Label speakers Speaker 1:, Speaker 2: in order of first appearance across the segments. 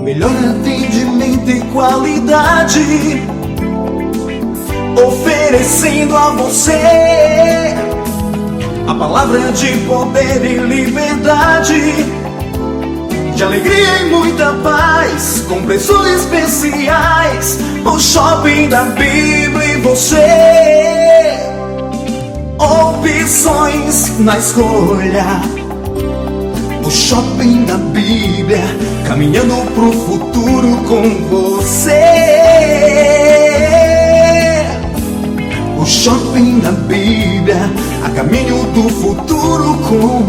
Speaker 1: melhor atendimento e qualidade, oferecendo a você a palavra de poder e liberdade, de alegria e muita paz, com preços especiais. O Shopping da Bíblia e você, opções na escolha. O Shopping da Bíblia, caminhando pro futuro com você. O Shopping da Bíblia, a caminho do futuro com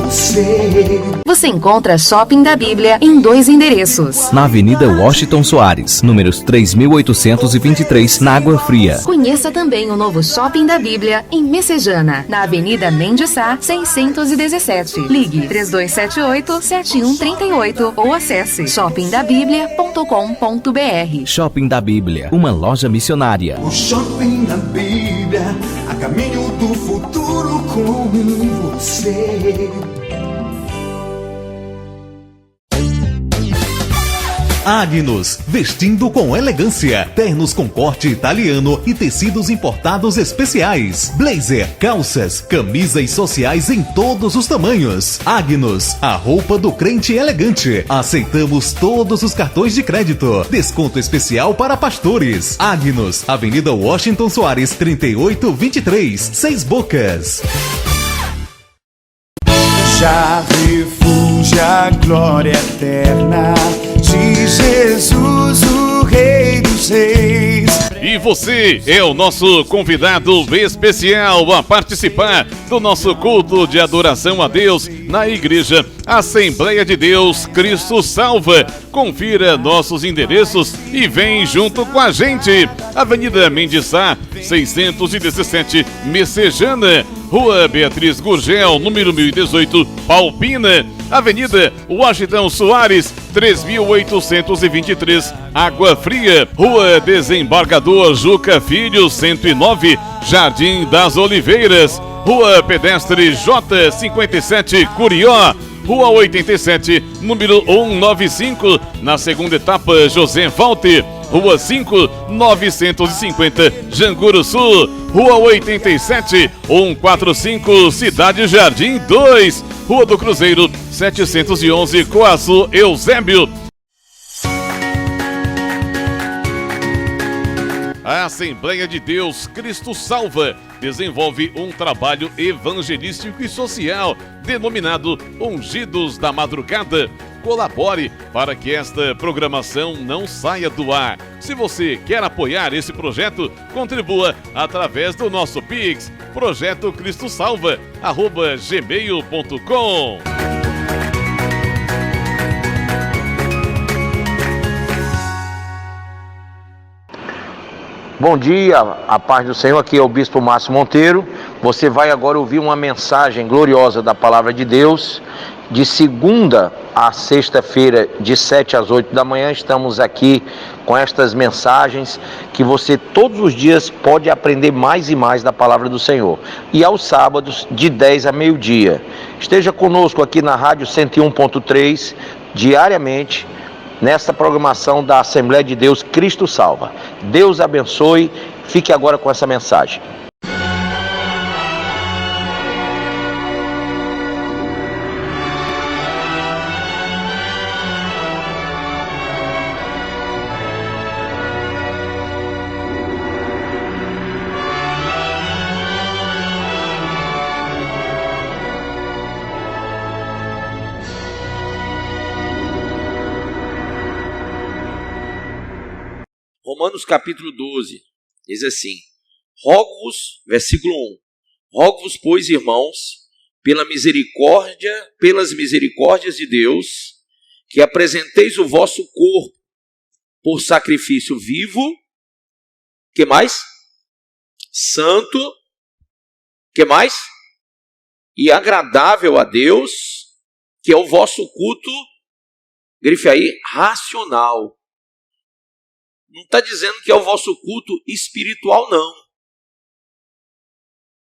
Speaker 1: você.
Speaker 2: Você encontra Shopping da Bíblia em 2 endereços.
Speaker 3: Na Avenida Washington Soares, números 3.823, na Água Fria.
Speaker 2: Conheça também o novo Shopping da Bíblia em Messejana, na Avenida Mendes Sá, 617. Ligue 3278-7138 ou acesse shoppingdabiblia.com.br.
Speaker 3: Shopping da Bíblia, uma loja missionária.
Speaker 1: O Shopping da Bíblia, a caminho do futuro com você.
Speaker 4: Agnus, vestindo com elegância, ternos com corte italiano e tecidos importados especiais, blazer, calças, camisas sociais em todos os tamanhos. Agnus, a roupa do crente elegante. Aceitamos todos os cartões de crédito. Desconto especial para pastores. Agnus, Avenida Washington Soares, 3823, 6 Bocas.
Speaker 1: Já refúgio a glória eterna de Jesus, o Rei dos Reis.
Speaker 5: E você é o nosso convidado especial a participar do nosso culto de adoração a Deus na Igreja Assembleia de Deus Cristo Salva. Confira nossos endereços e vem junto com a gente. Avenida Mendes Sá, 617, Messejana. Rua Beatriz Gurgel, número 1018, Palpina. Avenida Washington Soares, 3823, Água Fria. Rua Desembargador Juca Filho, 109, Jardim das Oliveiras. Rua Pedestre J57, Curió. Rua 87, número 195, na segunda etapa, José Walter. Rua 5, 950, Janguru Sul. Rua 87, 145, Cidade Jardim 2. Rua do Cruzeiro, 711, Coaçu, Eusébio. A Assembleia de Deus Cristo Salva desenvolve um trabalho evangelístico e social denominado Ungidos da Madrugada. Colabore para que esta programação não saia do ar. Se você quer apoiar esse projeto, contribua através do nosso Pix, projetocristosalva@gmail.com.
Speaker 6: Bom dia, a paz do Senhor, aqui é o Bispo Márcio Monteiro. Você vai agora ouvir uma mensagem gloriosa da Palavra de Deus. De segunda a sexta-feira, de 7 às 8 da manhã, estamos aqui com estas mensagens que você todos os dias pode aprender mais e mais da Palavra do Senhor. E aos sábados, de 10 a meio-dia. Esteja conosco aqui na Rádio 101.3, diariamente, nesta programação da Assembleia de Deus Cristo Salva. Deus abençoe. Fique agora com essa mensagem.
Speaker 7: Romanos capítulo 12, diz assim: rogo-vos, versículo 1, rogo-vos, pois, irmãos, pelas misericórdias de Deus, que apresenteis o vosso corpo por sacrifício vivo, que mais? Santo, que mais? E agradável a Deus, que é o vosso culto, grife aí, racional. Não está dizendo que é o vosso culto espiritual, não.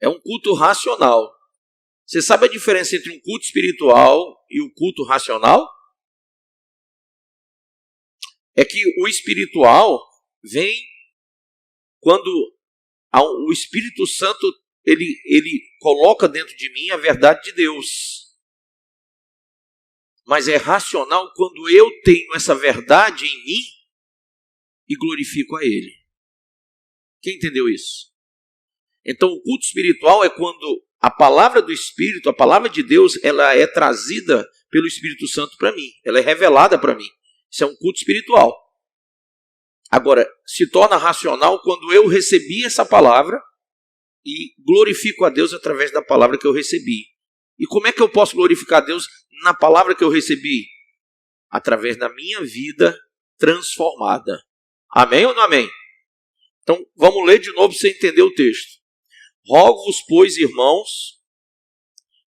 Speaker 7: É um culto racional. Você sabe a diferença entre um culto espiritual e o culto racional? é que o espiritual vem quando o Espírito Santo ele coloca dentro de mim a verdade de Deus. Mas é racional quando eu tenho essa verdade em mim e glorifico a Ele. Quem entendeu isso? Então o culto espiritual é quando a palavra do Espírito, a palavra de Deus, ela é trazida pelo Espírito Santo para mim. Ela é revelada para mim. Isso é um culto espiritual. Agora, se torna racional quando eu recebi essa palavra e glorifico a Deus através da palavra que eu recebi. E como é que eu posso glorificar a Deus na palavra que eu recebi? Através da minha vida transformada. Amém ou não amém? Então, vamos ler de novo para você entender o texto. Rogo-vos, pois, irmãos,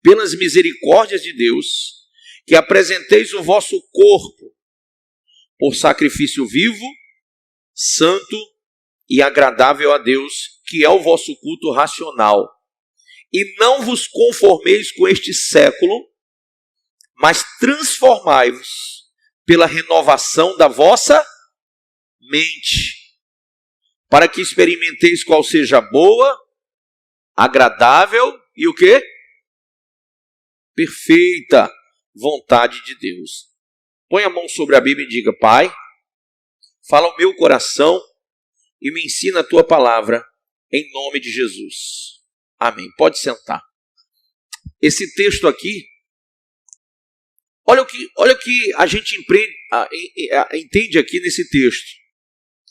Speaker 7: pelas misericórdias de Deus, que apresenteis o vosso corpo por sacrifício vivo, santo e agradável a Deus, que é o vosso culto racional. E não vos conformeis com este século, mas transformai-vos pela renovação da vossa mente, para que experimenteis qual seja a boa, agradável e o quê? Perfeita vontade de Deus. Põe a mão sobre a Bíblia e diga: Pai, fala ao meu coração e me ensina a tua palavra em nome de Jesus. Amém. Pode sentar. Esse texto aqui, olha o que a gente entende aqui nesse texto.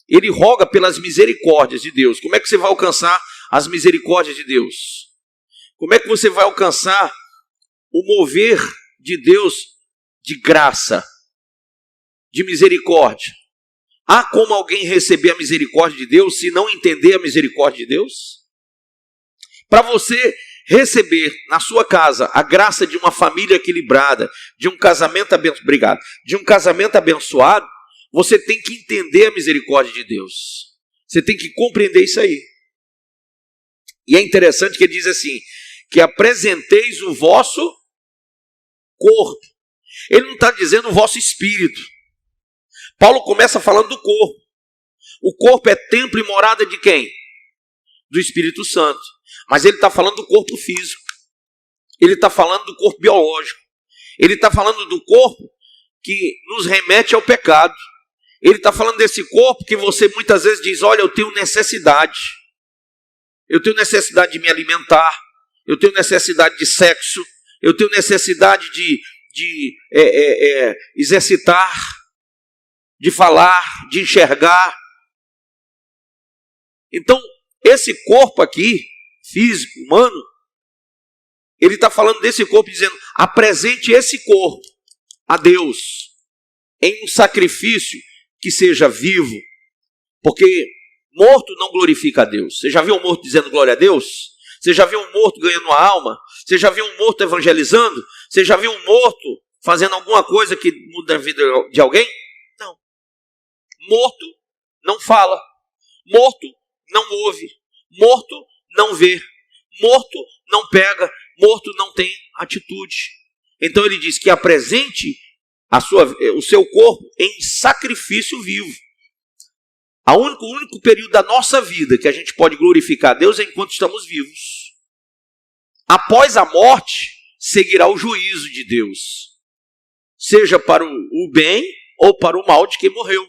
Speaker 7: Ele roga pelas misericórdias de Deus. Como é que você vai alcançar as misericórdias de Deus? Como é que você vai alcançar o mover de Deus de graça, de misericórdia? Há como alguém receber a misericórdia de Deus se não entender a misericórdia de Deus? Para você receber na sua casa a graça de uma família equilibrada, de um casamento abençoado, você tem que entender a misericórdia de Deus. Você tem que compreender isso aí. E é interessante que ele diz assim, que apresenteis o vosso corpo. Ele não está dizendo o vosso espírito. Paulo começa falando do corpo. O corpo é templo e morada de quem? Do Espírito Santo. Mas ele está falando do corpo físico. Ele está falando do corpo biológico. Ele está falando do corpo que nos remete ao pecado. Ele está falando desse corpo que você muitas vezes diz: olha, eu tenho necessidade. Eu tenho necessidade de me alimentar. Eu tenho necessidade de sexo. Eu tenho necessidade de exercitar, de falar, de enxergar. Então, esse corpo aqui, físico, humano, ele está falando desse corpo dizendo: apresente esse corpo a Deus em um sacrifício que seja vivo, porque morto não glorifica a Deus. Você já viu um morto dizendo glória a Deus? Você já viu um morto ganhando uma alma? Você já viu um morto evangelizando? Você já viu um morto fazendo alguma coisa que muda a vida de alguém? Não. Morto não fala. Morto não ouve. Morto não vê. Morto não pega. Morto não tem atitude. Então ele diz que apresente o seu corpo em sacrifício vivo. O único período da nossa vida que a gente pode glorificar a Deus é enquanto estamos vivos. Após a morte, seguirá o juízo de Deus, seja para o bem ou para o mal de quem morreu.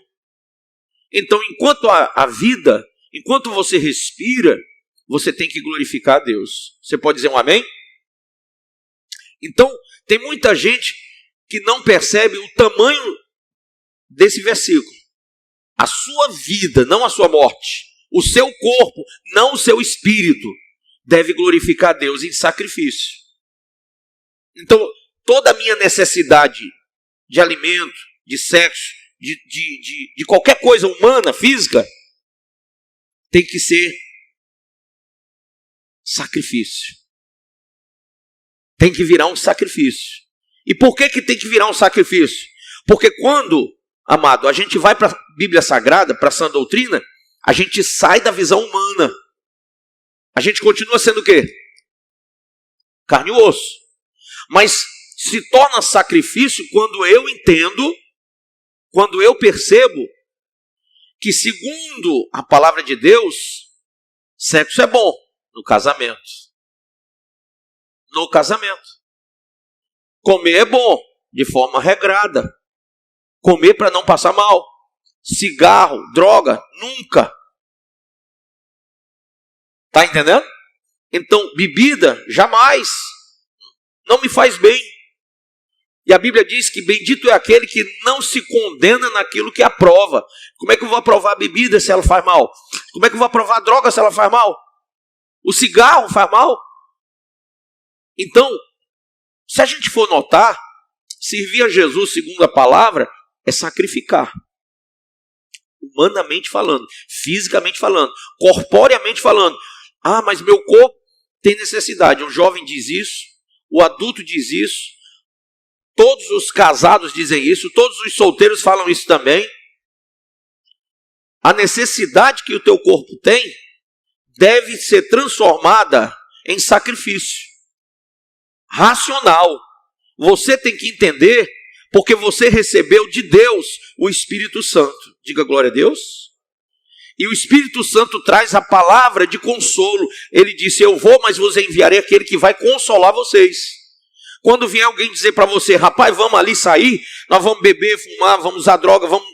Speaker 7: Então, enquanto a vida, enquanto você respira, você tem que glorificar a Deus. Você pode dizer um amém? Então, tem muita gente que não percebe o tamanho desse versículo. A sua vida, não a sua morte. O seu corpo, não o seu espírito, deve glorificar a Deus em sacrifício. Então, toda a minha necessidade de alimento, de sexo, de qualquer coisa humana, física, tem que ser sacrifício. Tem que virar um sacrifício. E por que tem que virar um sacrifício? Porque quando, amado, a gente vai para a Bíblia Sagrada, para a sã doutrina, a gente sai da visão humana. A gente continua sendo o quê? Carne e osso. Mas se torna sacrifício quando eu entendo quando eu percebo que, segundo a palavra de Deus, sexo é bom no casamento. No casamento. Comer é bom, de forma regrada. Comer para não passar mal. Cigarro, droga, nunca. Tá entendendo? Então, bebida, jamais. Não me faz bem. E a Bíblia diz que bendito é aquele que não se condena naquilo que aprova. Como é que eu vou aprovar a bebida se ela faz mal? Como é que eu vou aprovar a droga se ela faz mal? O cigarro faz mal? Então, se a gente for notar, servir a Jesus segundo a palavra é sacrificar. Humanamente falando, fisicamente falando, corporeamente falando. Ah, mas meu corpo tem necessidade. Um jovem diz isso, o adulto diz isso, todos os casados dizem isso, todos os solteiros falam isso também. A necessidade que o teu corpo tem deve ser transformada em sacrifício racional. Você tem que entender, porque você recebeu de Deus o Espírito Santo. Diga glória a Deus. E o Espírito Santo traz a palavra de consolo. Ele disse, eu vou, mas vos enviarei aquele que vai consolar vocês. Quando vier alguém dizer para você, rapaz, vamos ali sair, nós vamos beber, fumar, vamos usar droga, vamos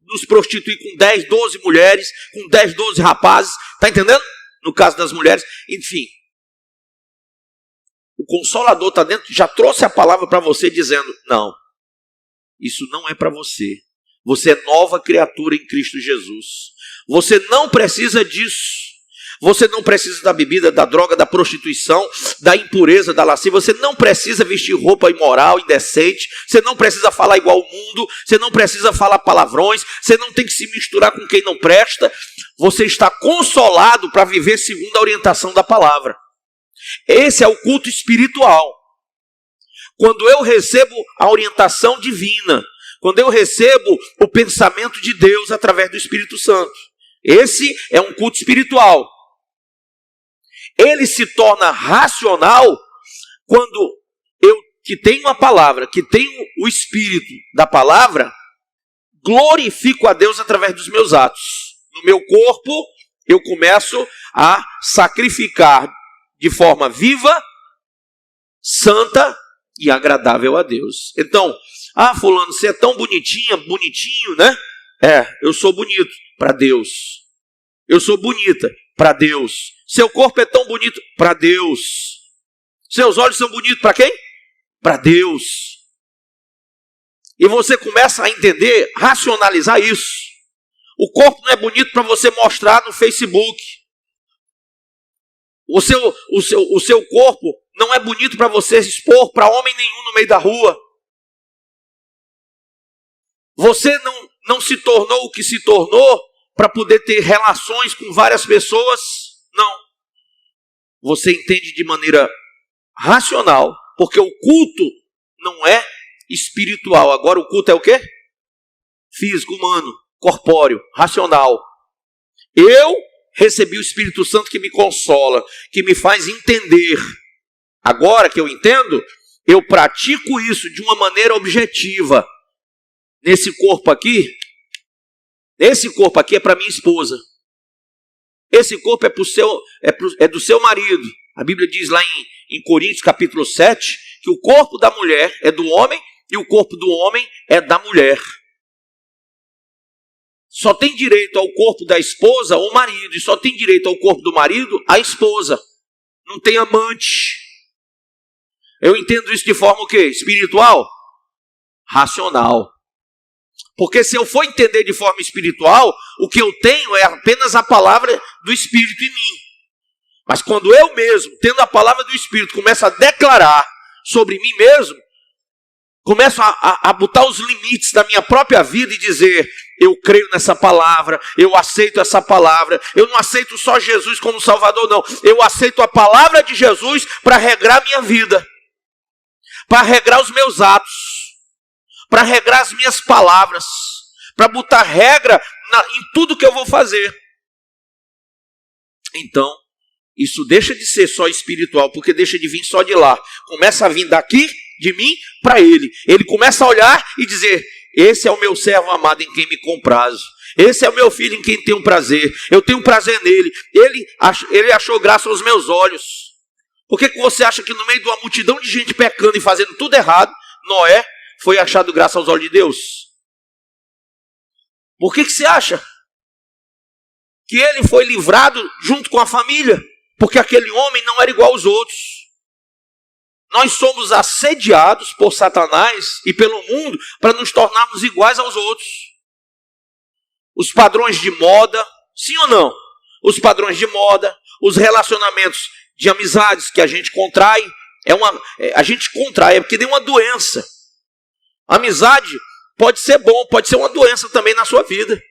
Speaker 7: nos prostituir com 10, 12 mulheres, com 10, 12 rapazes, tá entendendo? No caso das mulheres, enfim. O Consolador está dentro, já trouxe a palavra para você dizendo, não, isso não é para você. Você é nova criatura em Cristo Jesus. Você não precisa disso. Você não precisa da bebida, da droga, da prostituição, da impureza, da lascívia. Você não precisa vestir roupa imoral, indecente. Você não precisa falar igual ao mundo. Você não precisa falar palavrões. Você não tem que se misturar com quem não presta. Você está consolado para viver segundo a orientação da palavra. Esse é o culto espiritual. Quando eu recebo a orientação divina, quando eu recebo o pensamento de Deus através do Espírito Santo, esse é um culto espiritual. Ele se torna racional quando eu, que tenho a palavra, que tenho o Espírito da palavra, glorifico a Deus através dos meus atos. No meu corpo, eu começo a sacrificar de forma viva, santa e agradável a Deus. Então, fulano, você é tão bonitinha, bonitinho, né? Eu sou bonito para Deus. Eu sou bonita para Deus. Seu corpo é tão bonito para Deus. Seus olhos são bonitos para quem? Para Deus. E você começa a entender, racionalizar isso. O corpo não é bonito para você mostrar no Facebook. O seu corpo não é bonito para você expor para homem nenhum no meio da rua. Você não se tornou o que se tornou para poder ter relações com várias pessoas. Não. Você entende de maneira racional, porque o culto não é espiritual. Agora o culto é o quê? Físico, humano, corpóreo, racional. Eu recebi o Espírito Santo que me consola, que me faz entender. Agora que eu entendo, eu pratico isso de uma maneira objetiva. Esse corpo aqui é para minha esposa. Esse corpo é do seu marido. A Bíblia diz lá em Coríntios capítulo 7, que o corpo da mulher é do homem e o corpo do homem é da mulher. Só tem direito ao corpo da esposa o marido, e só tem direito ao corpo do marido a esposa. Não tem amante. Eu entendo isso de forma o quê? Espiritual? Racional. Porque se eu for entender de forma espiritual, o que eu tenho é apenas a palavra do Espírito em mim. Mas quando eu mesmo, tendo a palavra do Espírito, começo a declarar sobre mim mesmo, começo a botar os limites da minha própria vida e dizer, eu creio nessa palavra, eu aceito essa palavra, eu não aceito só Jesus como Salvador, não. Eu aceito a palavra de Jesus para regrar minha vida, para regrar os meus atos, para regrar as minhas palavras, para botar regra em tudo que eu vou fazer. Então, isso deixa de ser só espiritual, porque deixa de vir só de lá. Começa a vir daqui, de mim, para ele. Ele começa a olhar e dizer, Esse é o meu servo amado em quem me comprazo. Esse é o meu filho em quem tenho prazer. Eu tenho prazer nele. Ele achou graça aos meus olhos. Por que você acha que no meio de uma multidão de gente pecando e fazendo tudo errado, Noé foi achado graça aos olhos de Deus? Por que você acha que ele foi livrado junto com a família? Porque aquele homem não era igual aos outros. Nós somos assediados por Satanás e pelo mundo para nos tornarmos iguais aos outros. Os padrões de moda, sim ou não? Os padrões de moda, os relacionamentos de amizades que a gente contrai, é porque nem uma doença. Amizade pode ser bom, pode ser uma doença também na sua vida.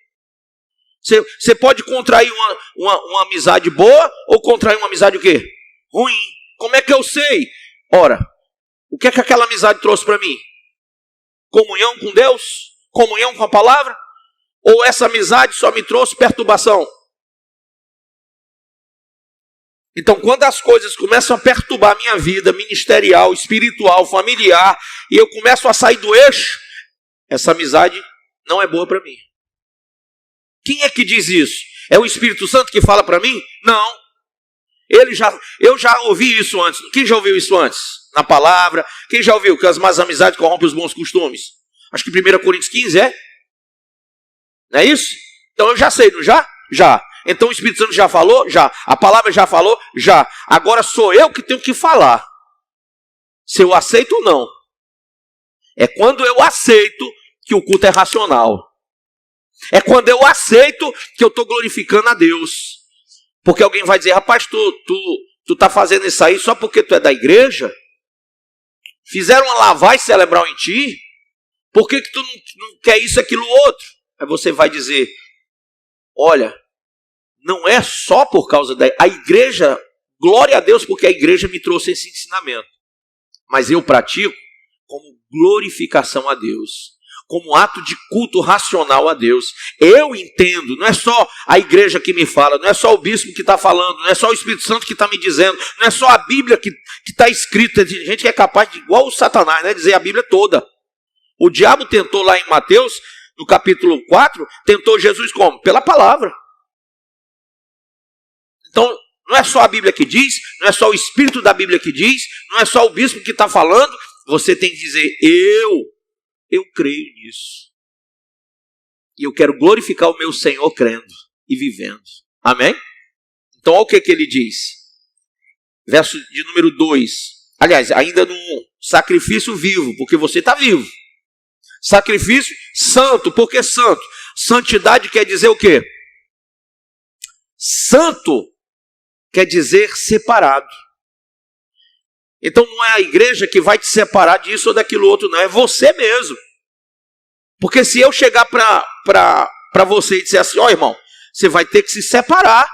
Speaker 7: Você pode contrair uma amizade boa ou contrair uma amizade o quê? Ruim. Como é que eu sei? Ora, o que é que aquela amizade trouxe para mim? Comunhão com Deus? Comunhão com a palavra? Ou essa amizade só me trouxe perturbação? Então, quando as coisas começam a perturbar a minha vida ministerial, espiritual, familiar, e eu começo a sair do eixo, essa amizade não é boa para mim. Quem é que diz isso? É o Espírito Santo que fala para mim? Não. Eu já ouvi isso antes. Quem já ouviu isso antes? Na palavra. Quem já ouviu que as más amizades corrompem os bons costumes? Acho que 1 Coríntios 15 é. Não é isso? Então eu já sei, não já? Já. Então o Espírito Santo já falou? Já. A palavra já falou? Já. Agora sou eu que tenho que falar. Se eu aceito ou não. É quando eu aceito que o culto é racional. É quando eu aceito que eu estou glorificando a Deus. Porque alguém vai dizer, rapaz, tu tá fazendo isso aí só porque tu é da igreja? Fizeram uma lavagem cerebral em ti? Por que tu não quer isso, aquilo, outro? Aí você vai dizer, olha, não é só por causa a igreja, glória a Deus, porque a igreja me trouxe esse ensinamento. Mas eu pratico como glorificação a Deus. Como ato de culto racional a Deus. Eu entendo, não é só a igreja que me fala, não é só o bispo que está falando, não é só o Espírito Santo que está me dizendo, não é só a Bíblia que está escrita. Tem gente que é capaz de, igual o Satanás, né, dizer a Bíblia toda. O diabo tentou lá em Mateus, no capítulo 4, tentou Jesus como? Pela palavra. Então, não é só a Bíblia que diz, não é só o Espírito da Bíblia que diz, não é só o bispo que está falando, você tem que dizer, eu creio nisso. E eu quero glorificar o meu Senhor crendo e vivendo. Amém? Então, olha o que ele diz. Verso de número 2. Aliás, ainda no sacrifício vivo, porque você está vivo. Sacrifício santo, por que santo? Santidade quer dizer o quê? Santo quer dizer separado. Então não é a igreja que vai te separar disso ou daquilo outro, não. É você mesmo. Porque se eu chegar para você e disser assim, ó irmão, você vai ter que se separar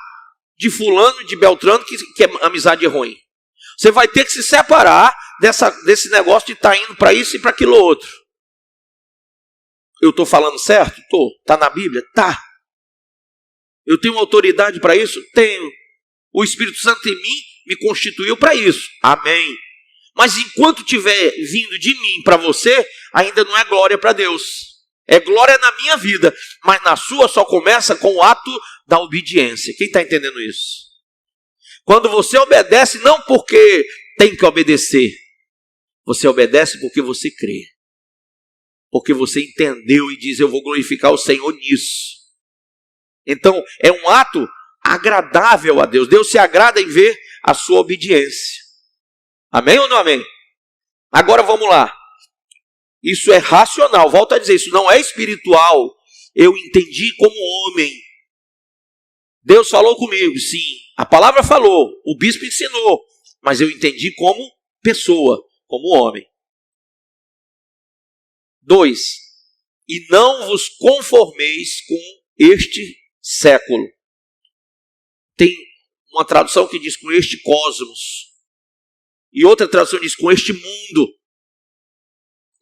Speaker 7: de fulano, de Beltrano, que é amizade ruim. Você vai ter que se separar desse negócio de estar indo para isso e para aquilo outro. Eu estou falando certo? Estou. Está na Bíblia? Tá. Eu tenho autoridade para isso? Tenho. O Espírito Santo em mim me constituiu para isso. Amém. Mas enquanto estiver vindo de mim para você, ainda não é glória para Deus. É glória na minha vida, mas na sua só começa com o ato da obediência. Quem está entendendo isso? Quando você obedece, não porque tem que obedecer. Você obedece porque você crê. Porque você entendeu e diz, eu vou glorificar o Senhor nisso. Então, é um ato agradável a Deus. Deus se agrada em ver a sua obediência. Amém ou não amém? Agora vamos lá. Isso é racional. Volto a dizer, isso não é espiritual. Eu entendi como homem. Deus falou comigo, sim. A palavra falou, o bispo ensinou. Mas eu entendi como pessoa, como homem. 2. E não vos conformeis com este século. Tem uma tradução que diz com este cosmos. E outra tradução diz com este mundo.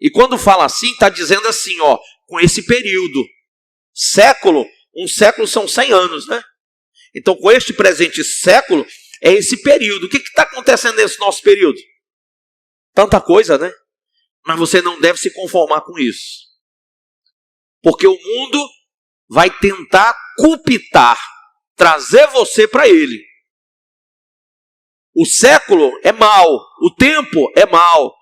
Speaker 7: E quando fala assim, está dizendo assim, ó, com esse período. Século, um século são 100 anos, né? Então, com este presente século, é esse período. O que está acontecendo nesse nosso período? Tanta coisa, né? Mas você não deve se conformar com isso. Porque o mundo vai tentar culpitar, trazer você para ele. O século é mau, o tempo é mau.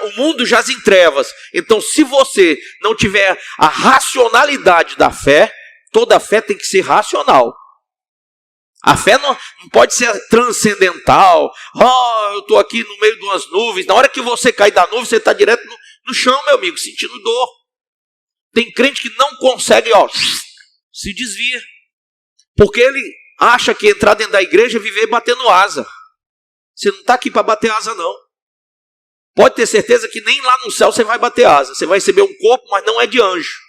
Speaker 7: O mundo jaz em trevas. Então, se você não tiver a racionalidade da fé, toda fé tem que ser racional. A fé não pode ser transcendental. Eu estou aqui no meio de umas nuvens. Na hora que você cai da nuvem, você está direto no chão, meu amigo, sentindo dor. Tem crente que não consegue, se desvia. Porque ele acha que entrar dentro da igreja é viver batendo asa. Você não está aqui para bater asa, não. Pode ter certeza que nem lá no céu você vai bater asa. Você vai receber um corpo, mas não é de anjo.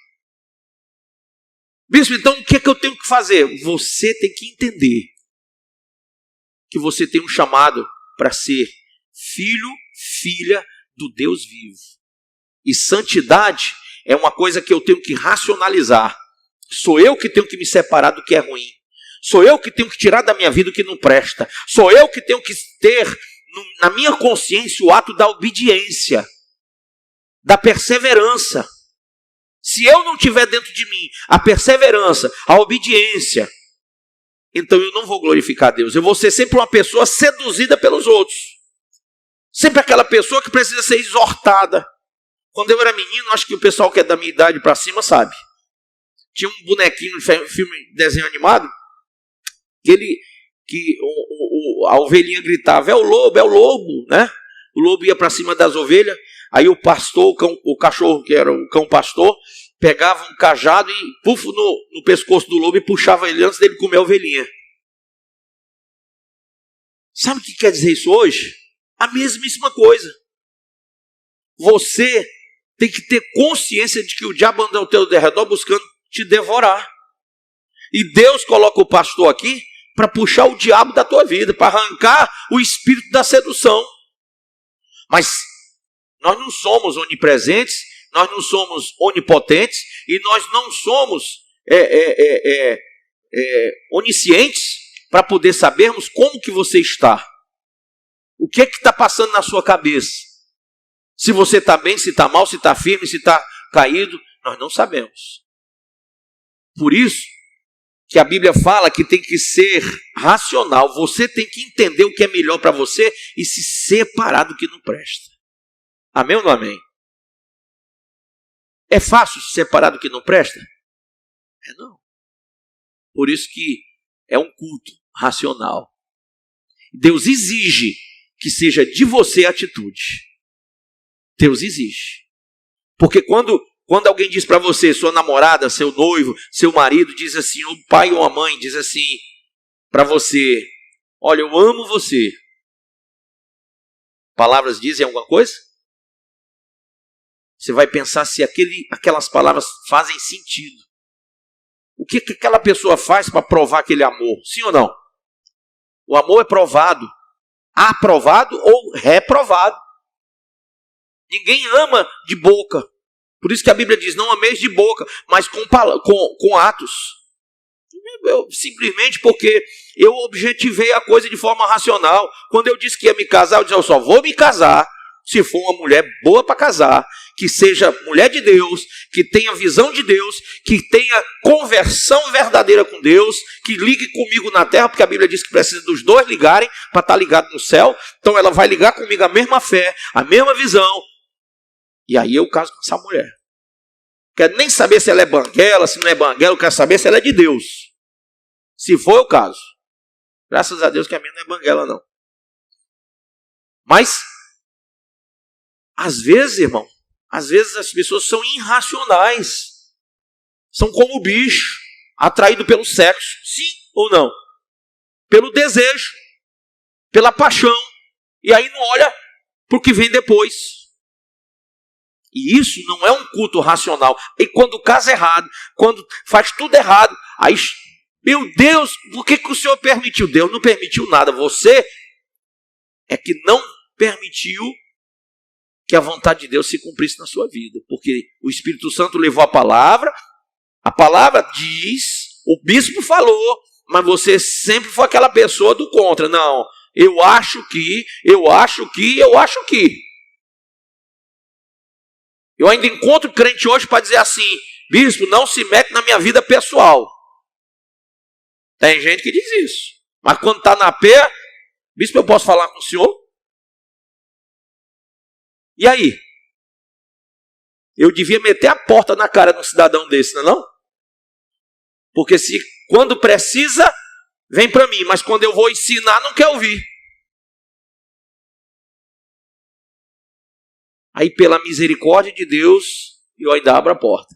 Speaker 7: Bispo, então o que é que eu tenho que fazer? Você tem que entender que você tem um chamado para ser filho, filha do Deus vivo. E santidade é uma coisa que eu tenho que racionalizar. Sou eu que tenho que me separar do que é ruim. Sou eu que tenho que tirar da minha vida o que não presta. Sou eu que tenho que ter na minha consciência o ato da obediência, da perseverança. Se eu não tiver dentro de mim a perseverança, a obediência, então eu não vou glorificar a Deus. Eu vou ser sempre uma pessoa seduzida pelos outros. Sempre aquela pessoa que precisa ser exortada. Quando eu era menino, acho que o pessoal que é da minha idade para cima sabe. Tinha um bonequinho de filme de desenho animado que a ovelhinha gritava, é o lobo, né? O lobo ia para cima das ovelhas, aí o pastor, o cachorro, que era o cão pastor, pegava um cajado e pufo no pescoço do lobo e puxava ele antes dele comer a ovelhinha. Sabe o que quer dizer isso hoje? A mesmíssima coisa. Você tem que ter consciência de que o diabo anda ao teu derredor buscando te devorar. E Deus coloca o pastor aqui para puxar o diabo da tua vida, para arrancar o espírito da sedução. Mas nós não somos onipresentes, nós não somos onipotentes e nós não somos oniscientes para poder sabermos como que você está. O que é que está passando na sua cabeça? Se você está bem, se está mal, se está firme, se está caído, nós não sabemos. Por isso que a Bíblia fala que tem que ser racional. Você tem que entender o que é melhor para você e se separar do que não presta. Amém ou não amém? É fácil se separar do que não presta? Não. Por isso que é um culto racional. Deus exige que seja de você a atitude. Deus exige. Porque quando alguém diz para você, sua namorada, seu noivo, seu marido, diz assim, ou o pai ou a mãe diz assim para você, olha, eu amo você. Palavras dizem alguma coisa? Você vai pensar se aquelas palavras fazem sentido. O que aquela pessoa faz para provar aquele amor? Sim ou não? O amor é provado. Aprovado ou reprovado. Ninguém ama de boca. Por isso que a Bíblia diz, não ameis de boca, mas com atos. Simplesmente porque eu objetivei a coisa de forma racional. Quando eu disse que ia me casar, eu disse, eu só vou me casar se for uma mulher boa para casar, que seja mulher de Deus, que tenha visão de Deus, que tenha conversão verdadeira com Deus, que ligue comigo na terra, porque a Bíblia diz que precisa dos dois ligarem para estar ligado no céu. Então ela vai ligar comigo a mesma fé, a mesma visão. E aí eu caso com essa mulher. Quero nem saber se ela é banguela, se não é banguela, eu quero saber se ela é de Deus. Se for, eu caso. Graças a Deus que a minha não é banguela, não. Mas, às vezes, irmão, às vezes as pessoas são irracionais. São como o bicho, atraído pelo sexo. Sim ou não? Pelo desejo, pela paixão. E aí não olha para o que vem depois. E isso não é um culto racional. E quando casa errado, quando faz tudo errado, aí, meu Deus, por que o Senhor permitiu? Deus não permitiu nada. Você é que não permitiu que a vontade de Deus se cumprisse na sua vida. Porque o Espírito Santo levou a palavra diz, o bispo falou, mas você sempre foi aquela pessoa do contra. Não, eu acho que. Eu ainda encontro crente hoje para dizer assim, bispo, não se mete na minha vida pessoal. Tem gente que diz isso. Mas quando está na pé, bispo, eu posso falar com o senhor? E aí? Eu devia meter a porta na cara de um cidadão desse, não é não? Porque se quando precisa, vem para mim, mas quando eu vou ensinar, não quer ouvir. Aí, pela misericórdia de Deus, eu ainda abro a porta.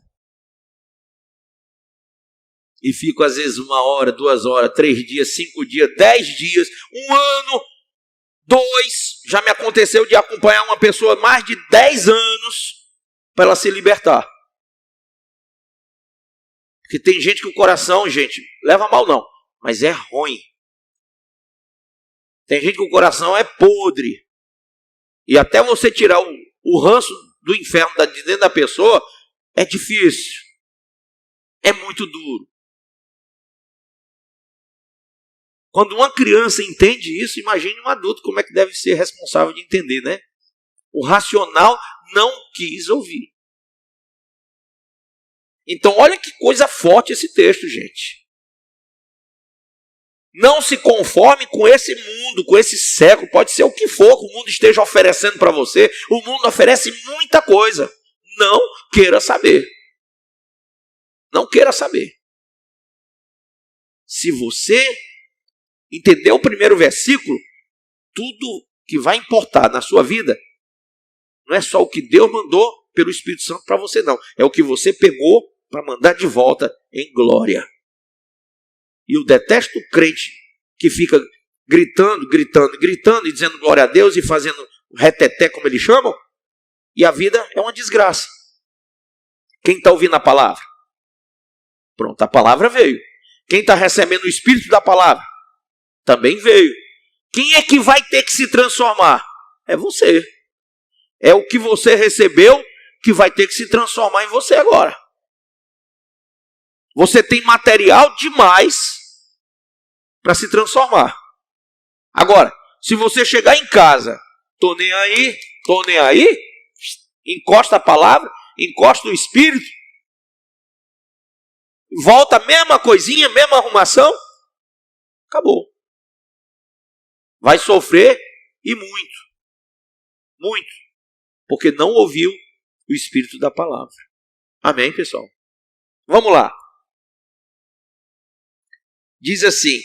Speaker 7: E fico, às vezes, 1 hora, 2 horas, 3 dias, 5 dias, 10 dias, 1 ano, 2. Já me aconteceu de acompanhar uma pessoa mais de 10 anos para ela se libertar. Porque tem gente que o coração, gente, leva mal não, mas é ruim. Tem gente que o coração é podre. E até você tirar o ranço do inferno de dentro da pessoa, é difícil. É muito duro. Quando uma criança entende isso, imagine um adulto como é que deve ser responsável de entender, né? O racional não quis ouvir. Então, olha que coisa forte esse texto, gente. Não se conforme com esse mundo, com esse século, pode ser o que for que o mundo esteja oferecendo para você. O mundo oferece muita coisa. Não queira saber. Não queira saber. Se você entender o primeiro versículo, tudo que vai importar na sua vida não é só o que Deus mandou pelo Espírito Santo para você, não. É o que você pegou para mandar de volta em glória. E eu detesto o crente que fica gritando e dizendo glória a Deus e fazendo reteté, como eles chamam, e a vida é uma desgraça. Quem está ouvindo a palavra? Pronto, a palavra veio. Quem está recebendo o Espírito da palavra? Também veio. Quem é que vai ter que se transformar? É você. É o que você recebeu que vai ter que se transformar em você agora. Você tem material demais para se transformar. Agora, se você chegar em casa, tô nem aí, encosta a palavra, encosta o Espírito, volta a mesma coisinha, mesma arrumação, acabou. Vai sofrer e muito. Muito. Porque não ouviu o Espírito da palavra. Amém, pessoal? Vamos lá. Diz assim,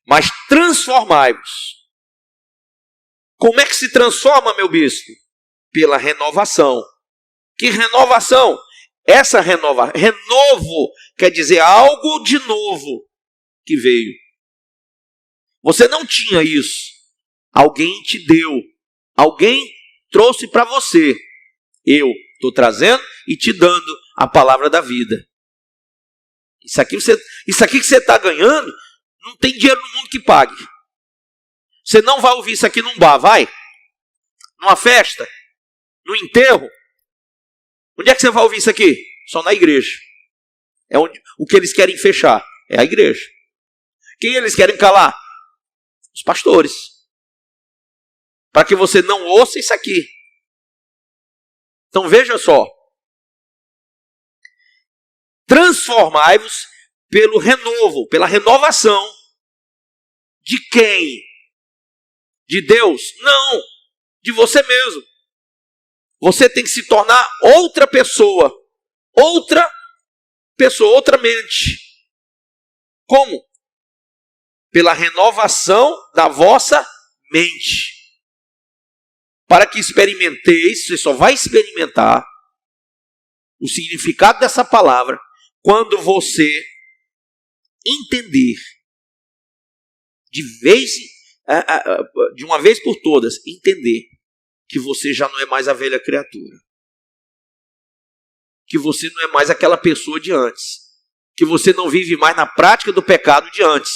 Speaker 7: mas transformai-vos. Como é que se transforma, meu bispo? Pela renovação. Que renovação? Essa renovo quer dizer algo de novo que veio. Você não tinha isso. Alguém te deu. Alguém trouxe para você. Eu estou trazendo e te dando a palavra da vida. Isso aqui que você está ganhando, não tem dinheiro no mundo que pague. Você não vai ouvir isso aqui num bar, vai? Numa festa? No enterro? Onde é que você vai ouvir isso aqui? Só na igreja. É onde o que eles querem fechar é a igreja. Quem eles querem calar? Os pastores. Para que você não ouça isso aqui. Então veja só. Transformai-vos pelo renovo, pela renovação. De quem? De Deus? Não, de você mesmo. Você tem que se tornar outra pessoa. Outra mente. Como? Pela renovação da vossa mente. Para que experimenteis, você só vai experimentar o significado dessa palavra quando você entender de uma vez por todas, entender que você já não é mais a velha criatura. Que você não é mais aquela pessoa de antes. Que você não vive mais na prática do pecado de antes.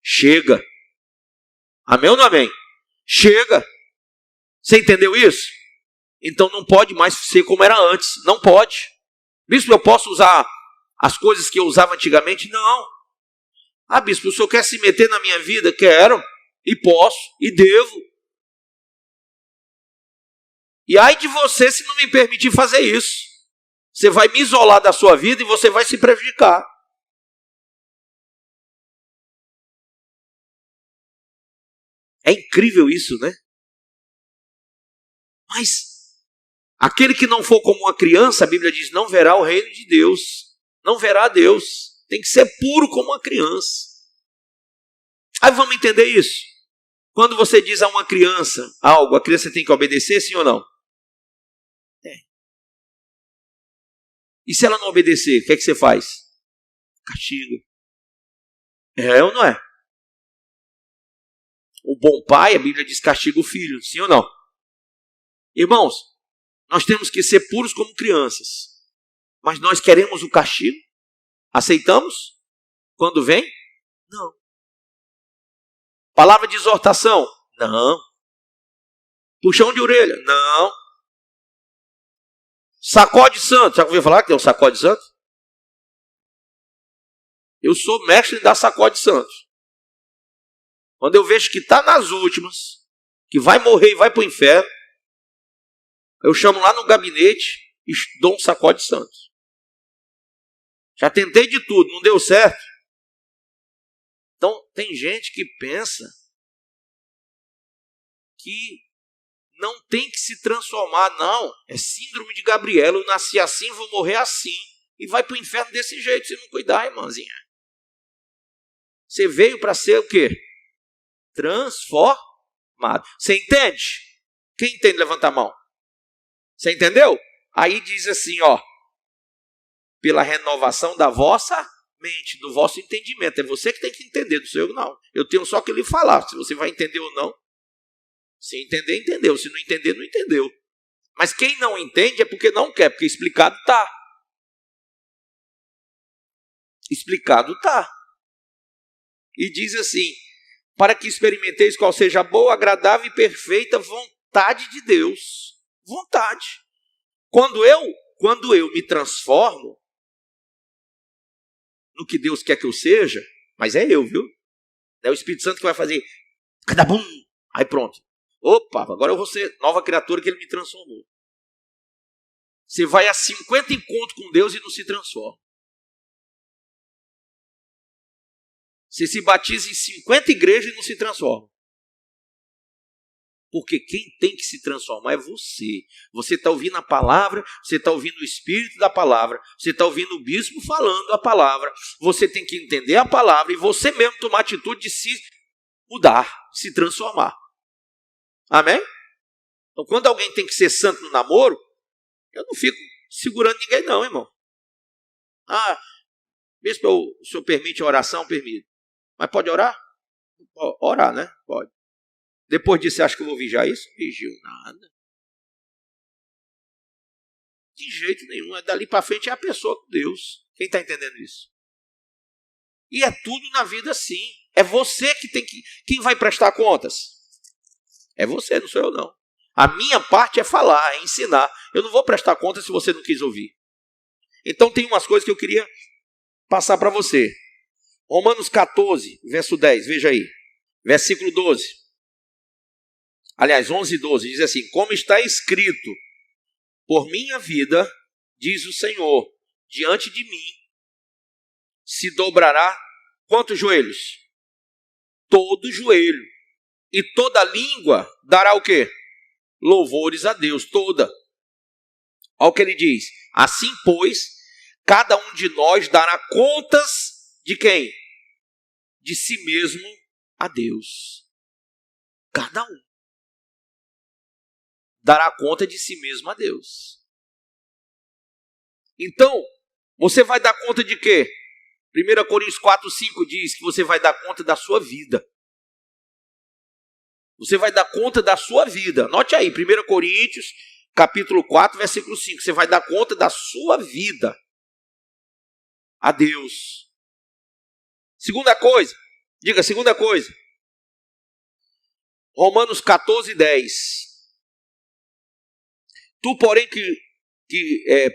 Speaker 7: Chega. Amém ou não amém? Chega. Você entendeu isso? Então não pode mais ser como era antes. Não pode. Bispo, eu posso usar as coisas que eu usava antigamente? Não. Ah, bispo, o senhor quer se meter na minha vida? Quero. E posso. E devo. E ai de você se não me permitir fazer isso. Você vai me isolar da sua vida e você vai se prejudicar. É incrível isso, né? Mas aquele que não for como uma criança, a Bíblia diz, não verá o reino de Deus. Não verá Deus. Tem que ser puro como uma criança. Aí vamos entender isso. Quando você diz a uma criança algo, a criança tem que obedecer, sim ou não? É. E se ela não obedecer, o que é que você faz? Castiga. É ou não é? O bom pai, a Bíblia diz, castiga o filho, sim ou não? Irmãos, nós temos que ser puros como crianças. Mas nós queremos o castigo? Aceitamos? Quando vem? Não. Palavra de exortação? Não. Puxão de orelha? Não. Sacode santo? Já ouviu falar que tem um sacode santo? Eu sou mestre em dar sacode santo. Quando eu vejo que está nas últimas, que vai morrer e vai para o inferno, eu chamo lá no gabinete e dou um sacode santo. Já tentei de tudo, não deu certo. Então, tem gente que pensa que não tem que se transformar. Não, é síndrome de Gabriela. Eu nasci assim, vou morrer assim. E vai para o inferno desse jeito, se não cuidar, irmãzinha. Você veio para ser o quê? Transformado. Você entende? Quem entende, levanta a mão. Você entendeu? Aí diz assim, ó. Pela renovação da vossa mente, do vosso entendimento. É você que tem que entender, não sou eu não. Eu tenho só que lhe falar, se você vai entender ou não. Se entender, entendeu. Se não entender, não entendeu. Mas quem não entende é porque não quer, porque explicado está. Explicado está. E diz assim, para que experimenteis qual seja a boa, agradável e perfeita vontade de Deus. Vontade. Quando eu me transformo no que Deus quer que eu seja, mas é eu, viu? É o Espírito Santo que vai fazer, cadabum, aí pronto. Opa, agora eu vou ser nova criatura que Ele me transformou. Você vai a 50 encontros com Deus e não se transforma. Você se batiza em 50 igrejas e não se transforma. Porque quem tem que se transformar é você. Você está ouvindo a palavra, você está ouvindo o Espírito da palavra, você está ouvindo o bispo falando a palavra, você tem que entender a palavra e você mesmo tomar atitude de se mudar, se transformar. Amém? Então, quando alguém tem que ser santo no namoro, eu não fico segurando ninguém não, irmão. Bispo, o senhor permite a oração? Permite. Mas pode orar? Orar, né? Pode. Depois disso, você acha que eu vou vigiar isso? Vigio nada. De jeito nenhum. Dali para frente é a pessoa com Deus. Quem está entendendo isso? E é tudo na vida assim. É você que tem que... Quem vai prestar contas? É você, não sou eu não. A minha parte é falar, é ensinar. Eu não vou prestar contas se você não quis ouvir. Então tem umas coisas que eu queria passar para você. Romanos 14, verso 10, veja aí. Versículo 12. Aliás, 11 e 12, diz assim, como está escrito, por minha vida, diz o Senhor, diante de mim, se dobrará, quantos joelhos? Todo joelho. E toda língua dará o quê? Louvores a Deus, toda. Olha o que ele diz. Assim, pois, cada um de nós dará contas de quem? De si mesmo a Deus. Cada um dará conta de si mesmo a Deus. Então, você vai dar conta de quê? 1 Coríntios 4:5 diz que você vai dar conta da sua vida. Você vai dar conta da sua vida. Anote aí, 1 Coríntios, capítulo 4, versículo 5. Você vai dar conta da sua vida a Deus. Segunda coisa, diga segunda coisa. Romanos 14:10. Tu, porém,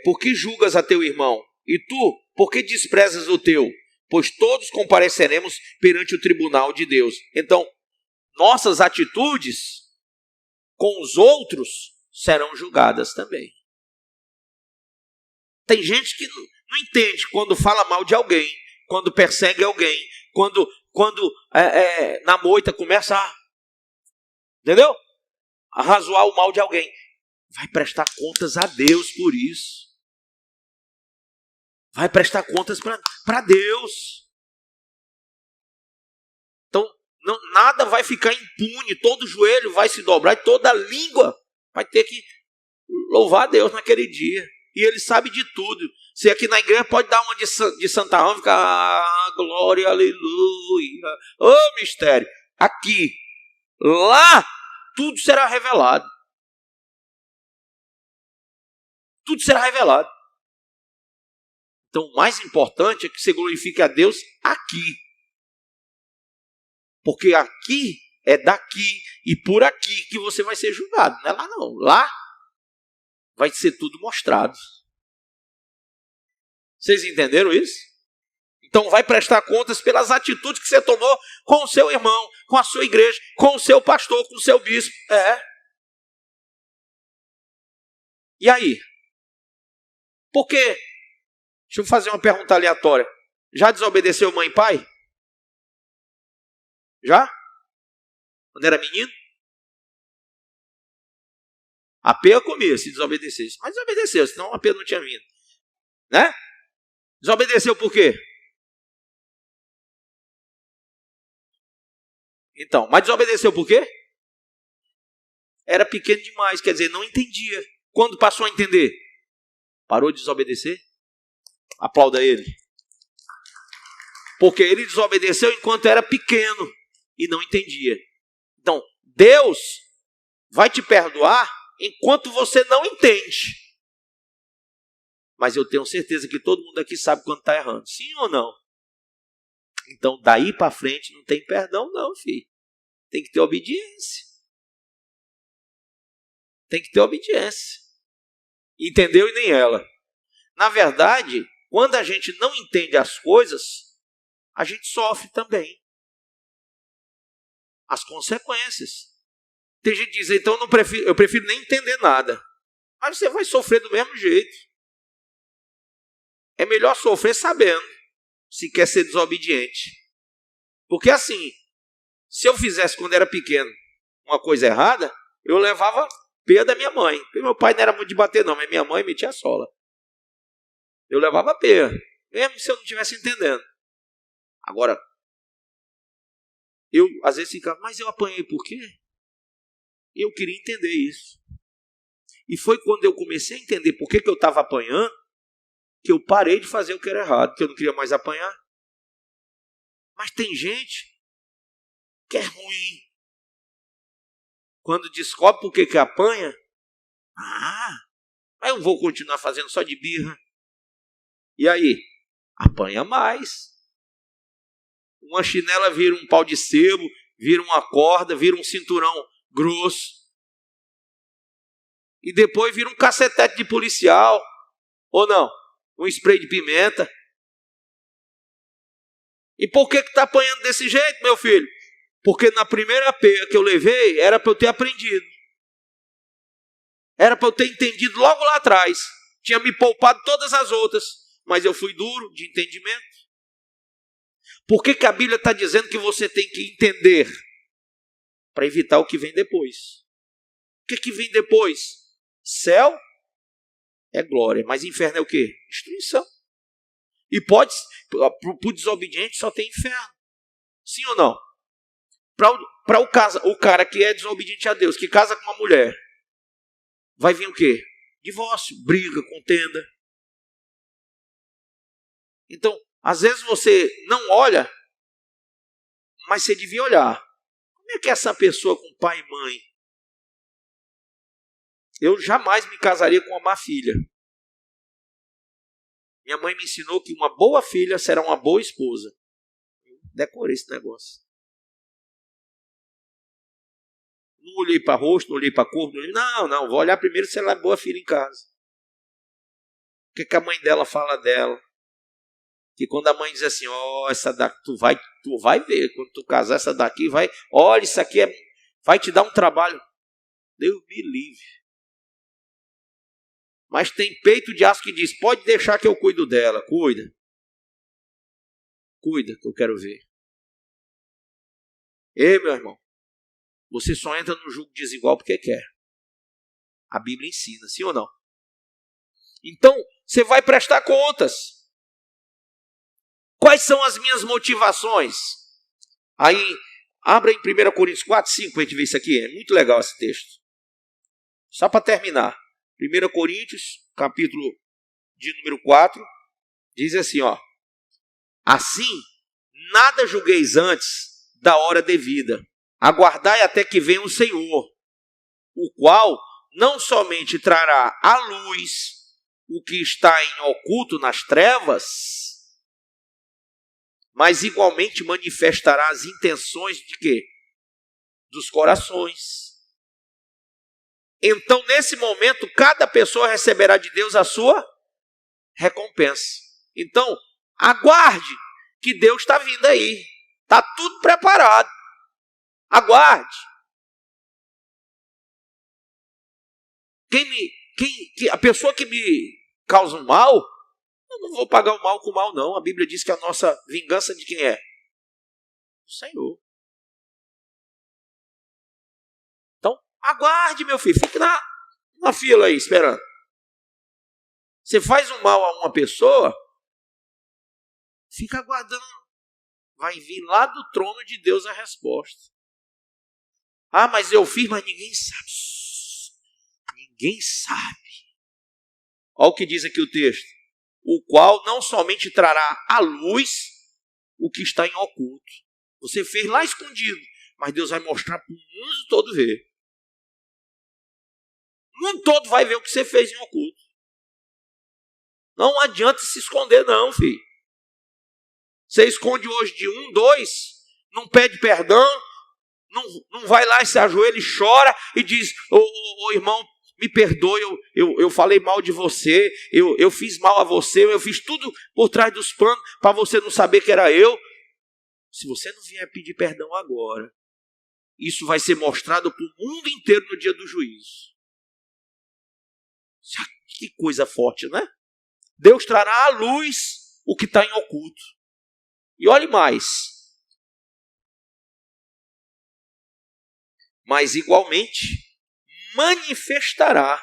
Speaker 7: por que julgas a teu irmão? E tu, por que desprezas o teu? Pois todos compareceremos perante o tribunal de Deus. Então, nossas atitudes com os outros serão julgadas também. Tem gente que não entende quando fala mal de alguém, quando persegue alguém, quando na moita começa a, entendeu? A razoar o mal de alguém. Vai prestar contas a Deus por isso. Vai prestar contas para Deus. Então, nada vai ficar impune, todo joelho vai se dobrar e toda língua vai ter que louvar a Deus naquele dia. E Ele sabe de tudo. Você aqui na igreja pode dar uma de Santa Roma e ficar, glória, aleluia. Ô mistério. Aqui, lá, tudo será revelado. Tudo será revelado. Então, o mais importante é que você glorifique a Deus aqui. Porque aqui é daqui e por aqui que você vai ser julgado. Não é lá não. Lá vai ser tudo mostrado. Vocês entenderam isso? Então vai prestar contas pelas atitudes que você tomou com o seu irmão, com a sua igreja, com o seu pastor, com o seu bispo. E aí? Por quê? Deixa eu fazer uma pergunta aleatória. Já desobedeceu mãe e pai? Já? Quando era menino? A P eu comia se desobedecesse. Mas desobedeceu, senão a P não tinha vindo. Né? Desobedeceu por quê? Então, mas desobedeceu por quê? Era pequeno demais, quer dizer, não entendia. Quando passou a entender? Parou de desobedecer? Aplauda ele. Porque ele desobedeceu enquanto era pequeno e não entendia. Então, Deus vai te perdoar enquanto você não entende. Mas eu tenho certeza que todo mundo aqui sabe quando está errando. Sim ou não? Então, daí para frente não tem perdão não, filho. Tem que ter obediência. Tem que ter obediência. Entendeu? E nem ela. Na verdade, quando a gente não entende as coisas, a gente sofre também as consequências. Tem gente que diz, então eu prefiro nem entender nada. Mas você vai sofrer do mesmo jeito. É melhor sofrer sabendo, se quer ser desobediente. Porque assim, se eu fizesse quando era pequeno uma coisa errada, eu levava pé da minha mãe. Porque meu pai não era muito de bater não, mas minha mãe metia a sola. Eu levava pé, mesmo se eu não estivesse entendendo. Agora, eu às vezes ficava, mas eu apanhei por quê? Eu queria entender isso. E foi quando eu comecei a entender por que eu estava apanhando, que eu parei de fazer o que era errado, que eu não queria mais apanhar. Mas tem gente que é ruim. Quando descobre por que apanha, aí eu vou continuar fazendo só de birra. E aí? Apanha mais. Uma chinela vira um pau de sebo, vira uma corda, vira um cinturão grosso. E depois vira um cacetete de policial. Ou não? Um spray de pimenta. E por que está apanhando desse jeito, meu filho? Porque na primeira peia que eu levei, era para eu ter aprendido. Era para eu ter entendido logo lá atrás. Tinha me poupado todas as outras. Mas eu fui duro de entendimento. Por que a Bíblia está dizendo que você tem que entender? Para evitar o que vem depois. O que vem depois? Céu é glória, mas inferno é o quê? Destruição. E para o desobediente só tem inferno. Sim ou não? Para o cara que é desobediente a Deus, que casa com uma mulher, vai vir o quê? Divórcio, briga, contenda. Então, às vezes você não olha, mas você devia olhar. Como é que é essa pessoa com pai e mãe? Eu jamais me casaria com uma má filha. Minha mãe me ensinou que uma boa filha será uma boa esposa. Eu decorei esse negócio. Não olhei para rosto, não olhei para cor, não, vou olhar primeiro se ela é boa filha em casa. O que a mãe dela fala dela? Que quando a mãe diz assim, essa daqui, tu vai ver, quando tu casar, essa daqui vai, olha, isso aqui vai te dar um trabalho. Deus me livre. Mas tem peito de aço que diz, pode deixar que eu cuido dela. Cuida. Cuida, que eu quero ver. Ei, meu irmão, você só entra no jugo desigual porque quer. A Bíblia ensina, sim ou não? Então, você vai prestar contas. Quais são as minhas motivações? Aí, abra em 1 Coríntios 4, 5, para a gente ver isso aqui. É muito legal esse texto. Só para terminar. 1 Coríntios, capítulo de número 4, diz assim, ó. Assim, nada julgueis antes da hora devida. Aguardai até que venha o Senhor, o qual não somente trará à luz o que está em oculto nas trevas, mas igualmente manifestará as intenções de quê? Dos corações. Então, nesse momento, cada pessoa receberá de Deus a sua recompensa. Então, aguarde que Deus está vindo aí. Está tudo preparado. Aguarde. A pessoa que me causa um mal, eu não vou pagar o mal com o mal, não. A Bíblia diz que a nossa vingança de quem é? O Senhor. Então, aguarde, meu filho. Fique na fila aí, esperando. Você faz um mal a uma pessoa, fica aguardando. Vai vir lá do trono de Deus a resposta. Ah, mas eu fiz, mas ninguém sabe. Ninguém sabe. Olha o que diz aqui o texto. O qual não somente trará à luz o que está em oculto. Você fez lá escondido, mas Deus vai mostrar para o mundo todo ver. O mundo todo vai ver o que você fez em oculto. Não adianta se esconder não, filho. Você esconde hoje de 1, 2, não pede perdão, não vai lá e se ajoelha e chora e diz, ô irmão, me perdoe, eu falei mal de você, eu fiz mal a você, eu fiz tudo por trás dos panos para você não saber que era eu. Se você não vier pedir perdão agora, isso vai ser mostrado para o mundo inteiro no dia do juízo. Que coisa forte, né? Deus trará à luz o que está em oculto. E olhe mais. Mas igualmente manifestará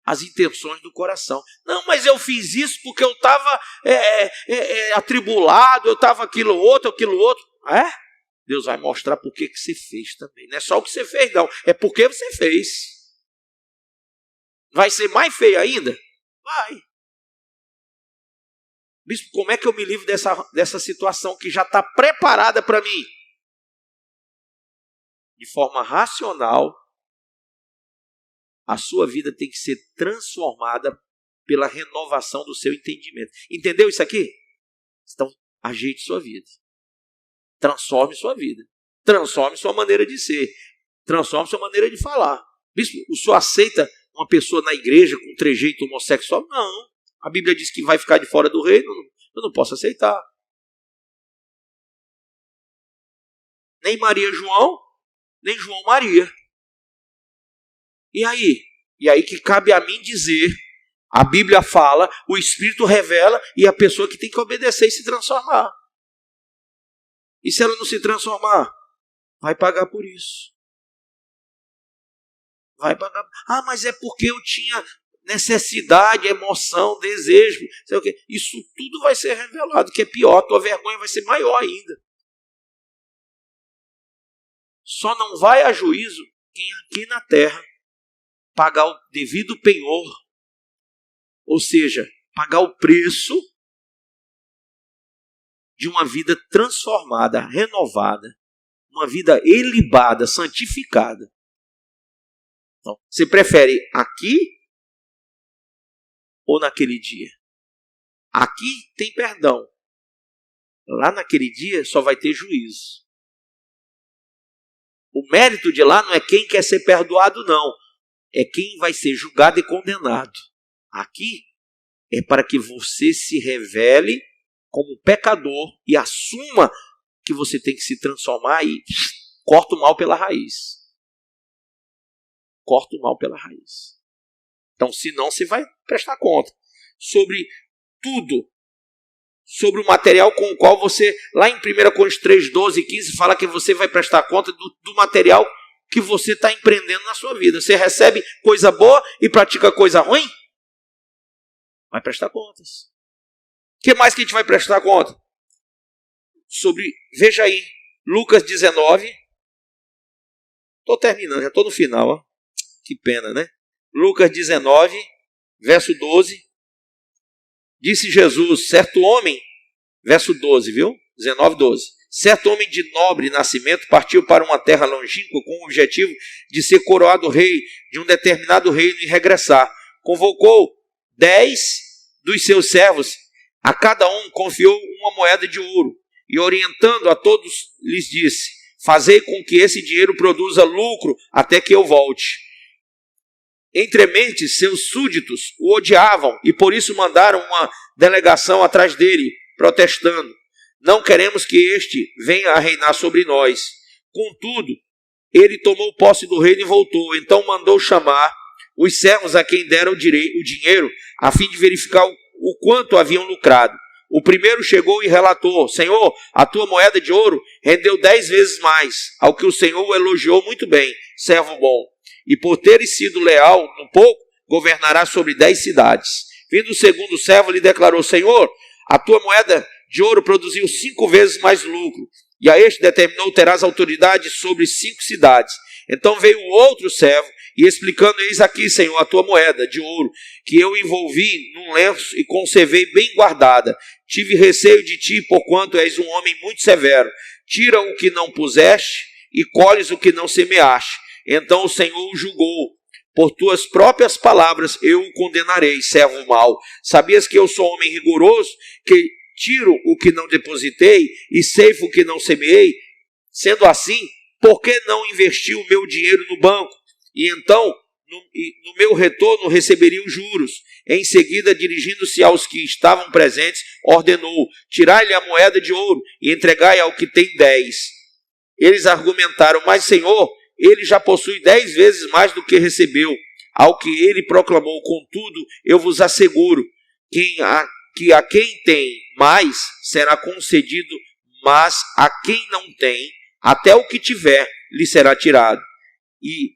Speaker 7: as intenções do coração. Não, mas eu fiz isso porque eu estava atribulado, eu estava aquilo outro. Deus vai mostrar por que você fez também. Não é só o que você fez, não. É porque você fez. Vai ser mais feio ainda? Vai. Bispo, como é que eu me livro dessa situação que já está preparada para mim? De forma racional, a sua vida tem que ser transformada pela renovação do seu entendimento. Entendeu isso aqui? Então, ajeite sua vida. Transforme sua vida. Transforme sua maneira de ser. Transforme sua maneira de falar. Bispo, o senhor aceita uma pessoa na igreja com trejeito homossexual? Não. A Bíblia diz que vai ficar de fora do reino. Eu não posso aceitar. Nem Maria João, nem João Maria. E aí? E aí que cabe a mim dizer, a Bíblia fala, o Espírito revela e a pessoa que tem que obedecer e se transformar. E se ela não se transformar? Vai pagar por isso. Vai pagar. Ah, mas é porque eu tinha necessidade, emoção, desejo, sei o quê. Isso tudo vai ser revelado, que é pior, a tua vergonha vai ser maior ainda. Só não vai a juízo quem aqui na terra pagar o devido penhor, ou seja, pagar o preço de uma vida transformada, renovada, uma vida ilibada, santificada. Então, você prefere aqui ou naquele dia? Aqui tem perdão. Lá naquele dia só vai ter juízo. O mérito de lá não é quem quer ser perdoado, não. É quem vai ser julgado e condenado. Aqui é para que você se revele como pecador e assuma que você tem que se transformar e corta o mal pela raiz. Corta o mal pela raiz. Então, senão você vai prestar conta sobre tudo, sobre o material com o qual você, lá em 1 Coríntios 3, 12 e 15, fala que você vai prestar conta do material que você está empreendendo na sua vida. Você recebe coisa boa e pratica coisa ruim? Vai prestar contas. O que mais que a gente vai prestar conta? Veja aí, Lucas 19. Estou terminando, já estou no final. Ó. Que pena, né? Lucas 19, verso 12. Disse Jesus, certo homem, verso 12, viu? 19, 12. Certo homem de nobre nascimento partiu para uma terra longínqua com o objetivo de ser coroado rei de um determinado reino e regressar. Convocou 10 dos seus servos, a cada um confiou uma moeda de ouro e orientando a todos lhes disse, fazei com que esse dinheiro produza lucro até que eu volte. Entremente, seus súditos o odiavam e por isso mandaram uma delegação atrás dele, protestando. Não queremos que este venha a reinar sobre nós. Contudo, ele tomou posse do reino e voltou. Então mandou chamar os servos a quem deram o dinheiro, a fim de verificar o quanto haviam lucrado. O primeiro chegou e relatou, Senhor, a tua moeda de ouro rendeu 10 vezes mais, ao que o Senhor o elogiou muito bem, servo bom. E por teres sido leal no pouco, governará sobre 10 cidades. Vindo o segundo servo, lhe declarou, Senhor, a tua moeda de ouro produziu 5 vezes mais lucro, e a este determinou terás autoridade sobre 5 cidades. Então veio o outro servo, e explicando, eis aqui, Senhor, a tua moeda de ouro, que eu envolvi num lenço e conservei bem guardada. Tive receio de ti, porquanto és um homem muito severo. Tira o que não puseste, e colhes o que não semeaste. Então o Senhor o julgou. Por tuas próprias palavras eu o condenarei, servo mau. Sabias que eu sou homem rigoroso, que tiro o que não depositei e ceifo o que não semeei? Sendo assim, por que não investiu o meu dinheiro no banco? E então, no meu retorno, receberia os juros. Em seguida, dirigindo-se aos que estavam presentes, ordenou, tirai-lhe a moeda de ouro e entregai ao que tem 10. Eles argumentaram, mas Senhor, ele já possui 10 vezes mais do que recebeu. Ao que ele proclamou, contudo, eu vos asseguro, que a quem tem mais será concedido, mas a quem não tem, até o que tiver, lhe será tirado. E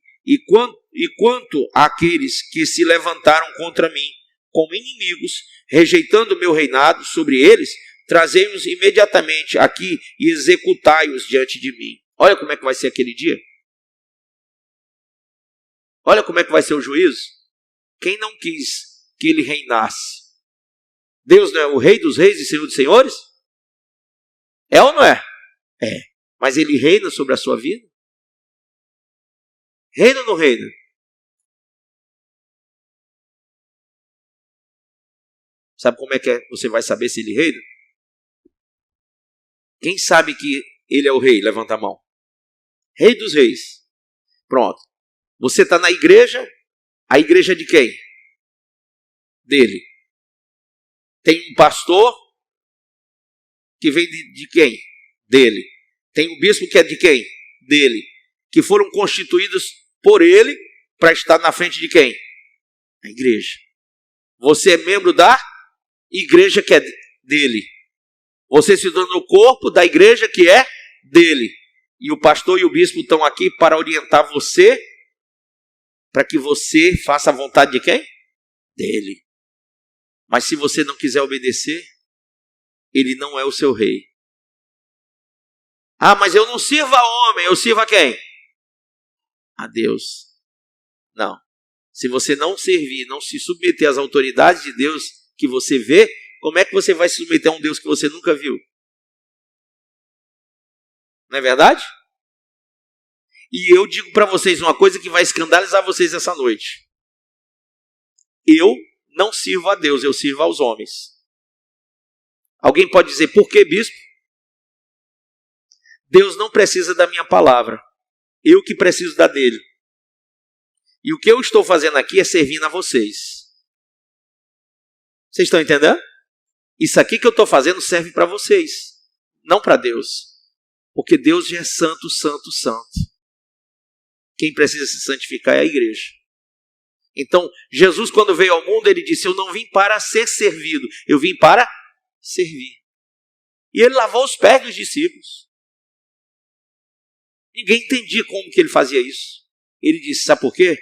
Speaker 7: quanto àqueles que se levantaram contra mim, como inimigos, rejeitando o meu reinado sobre eles, trazei-os imediatamente aqui e executai-os diante de mim. Olha como é que vai ser aquele dia. Olha como é que vai ser o juízo. Quem não quis que ele reinasse? Deus não é o rei dos reis e senhor dos senhores? É ou não é? É. Mas ele reina sobre a sua vida? Reina ou não reina? Sabe como é que você vai saber se ele reina? Quem sabe que ele é o rei? Levanta a mão. Rei dos reis. Pronto. Você está na igreja, a igreja é de quem? Dele. Tem um pastor que vem de quem? Dele. Tem um bispo que é de quem? Dele. Que foram constituídos por ele para estar na frente de quem? A igreja. Você é membro da igreja que é dele. Você se tornou corpo da igreja que é dele. E o pastor e o bispo estão aqui para orientar você, para que você faça a vontade de quem? Dele. Mas se você não quiser obedecer, ele não é o seu rei. Ah, mas eu não sirvo a homem, eu sirvo a quem? A Deus. Não. Se você não servir, não se submeter às autoridades de Deus que você vê, como é que você vai se submeter a um Deus que você nunca viu? Não é verdade? E eu digo para vocês uma coisa que vai escandalizar vocês essa noite. Eu não sirvo a Deus, eu sirvo aos homens. Alguém pode dizer, por que, bispo? Deus não precisa da minha palavra. Eu que preciso da dele. E o que eu estou fazendo aqui é servindo a vocês. Vocês estão entendendo? Isso aqui que eu estou fazendo serve para vocês, não para Deus. Porque Deus já é santo, santo, santo. Quem precisa se santificar é a igreja. Então, Jesus, quando veio ao mundo, ele disse: eu não vim para ser servido, eu vim para servir. E ele lavou os pés dos discípulos. Ninguém entendia como que ele fazia isso. Ele disse: sabe por quê?